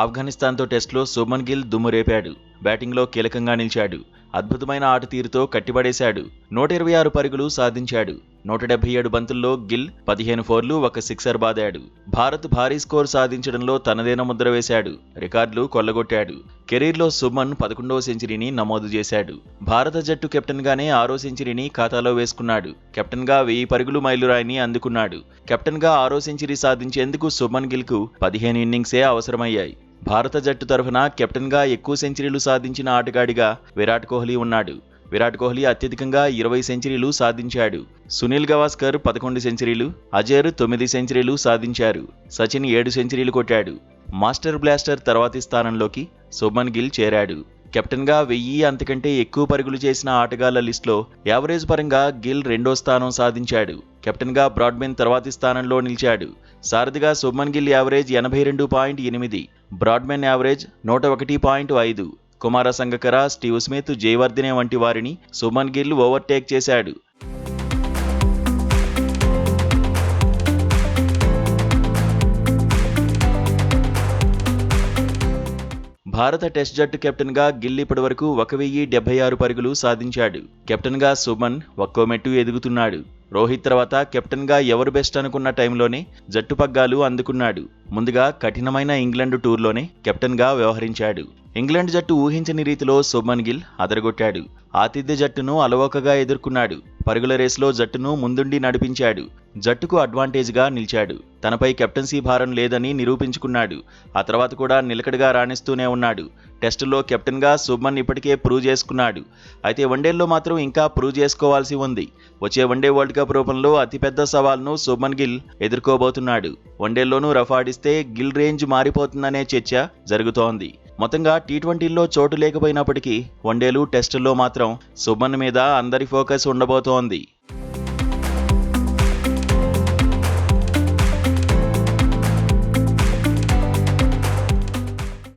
ఆఫ్ఘనిస్తాన్తో టెస్టులో శుభ్మన్ గిల్ దుమ్ము రేపాడు. బ్యాటింగ్లో కీలకంగా నిలిచాడు. అద్భుతమైన ఆట తీరుతో కట్టిపడేశాడు. 126 పరుగులు సాధించాడు. 177 బంతుల్లో గిల్ 15 ఫోర్లు, 1 సిక్సర్ బాదాడు. భారత్ భారీ స్కోర్ సాధించడంలో తనదైన ముద్ర వేశాడు. రికార్డులు కొల్లగొట్టాడు. కెరీర్లో శుభ్మన్ 11వ సెంచరీని నమోదు చేశాడు. భారత జట్టు కెప్టెన్గానే 6వ సెంచరీని ఖాతాలో వేసుకున్నాడు. కెప్టెన్గా 1000 పరుగులు మైలురాయిని అందుకున్నాడు. కెప్టెన్గా 6వ సెంచరీ సాధించేందుకు శుభ్మన్ గిల్కు 15 ఇన్నింగ్సే అవసరమయ్యాయి. భారత జట్టు తరఫున కెప్టెన్గా ఎక్కువ సెంచరీలు సాధించిన ఆటగాడిగా విరాట్ కోహ్లీ ఉన్నాడు. విరాట్ కోహ్లీ అత్యధికంగా 20 సెంచరీలు సాధించాడు. సునీల్ గవాస్కర్ 11 సెంచరీలు, అజర్ 9 సెంచరీలు సాధించారు. సచిన్ 7 సెంచరీలు కొట్టాడు. మాస్టర్ బ్లాస్టర్ తర్వాతి స్థానంలోకి శుభ్మన్ గిల్ చేరాడు. కెప్టెన్గా 1000 అంతకంటే ఎక్కువ పరుగులు చేసిన ఆటగాళ్ల లిస్టులో యావరేజ్ పరంగా గిల్ 2వ స్థానం సాధించాడు. కెప్టెన్గా బ్రాడ్మెన్ తర్వాతి స్థానంలో నిలిచాడు. సారథిగా Shubman Gill average 82.8, Bradman average 101.5. Kumar Sangakkara, Steve Smith, Jayawardene వంటి వారిని శుభ్మన్ గిల్ ఓవర్టేక్ చేశాడు. భారత టెస్ట్ జట్టు కెప్టెన్గా గిల్ ఇప్పటివరకు 1076 పరుగులు సాధించాడు. కెప్టెన్గా శుభ్మన్ ఒక్కో మెట్టు ఎదుగుతున్నాడు. రోహిత్ తర్వాత కెప్టెన్గా ఎవరు బెస్ట్ అనుకున్న టైంలోనే జట్టు పగ్గాలు అందుకున్నాడు. ముందుగా కఠినమైన ఇంగ్లాండ్ టూర్లోనే కెప్టెన్గా వ్యవహరించాడు. ఇంగ్లాండ్ జట్టు ఊహించని రీతిలో శుభ్మన్ గిల్ అదరగొట్టాడు. ఆతిథ్య జట్టును అలవోకగా ఎదుర్కొన్నాడు. పరుగుల రేసులో జట్టును ముందుండి నడిపించాడు. జట్టుకు అడ్వాంటేజ్గా నిలిచాడు. తనపై కెప్టెన్సీ భారం లేదని నిరూపించుకున్నాడు. ఆ తర్వాత కూడా నిలకడగా రాణిస్తూనే ఉన్నాడు. టెస్టులో కెప్టెన్గా శుభ్మన్ ఇప్పటికే ప్రూవ్ చేసుకున్నాడు. అయితే వన్డేల్లో మాత్రం ఇంకా ప్రూవ్ చేసుకోవాల్సి ఉంది. వచ్చే వన్డే వరల్డ్ కప్ రూపంలో అతిపెద్ద సవాల్ను శుభ్మన్ గిల్ ఎదుర్కోబోతున్నాడు. వన్డేల్లోనూ రఫ్ ఆడిస్తే గిల్ రేంజ్ మారిపోతుందనే చర్చ జరుగుతోంది. మొత్తంగా టీ20లో చోటు లేకపోయినప్పటికీ వన్డేలు, టెస్టుల్లో మాత్రం శుభ్మన్ మీద అందరి ఫోకస్ ఉండబోతోంది.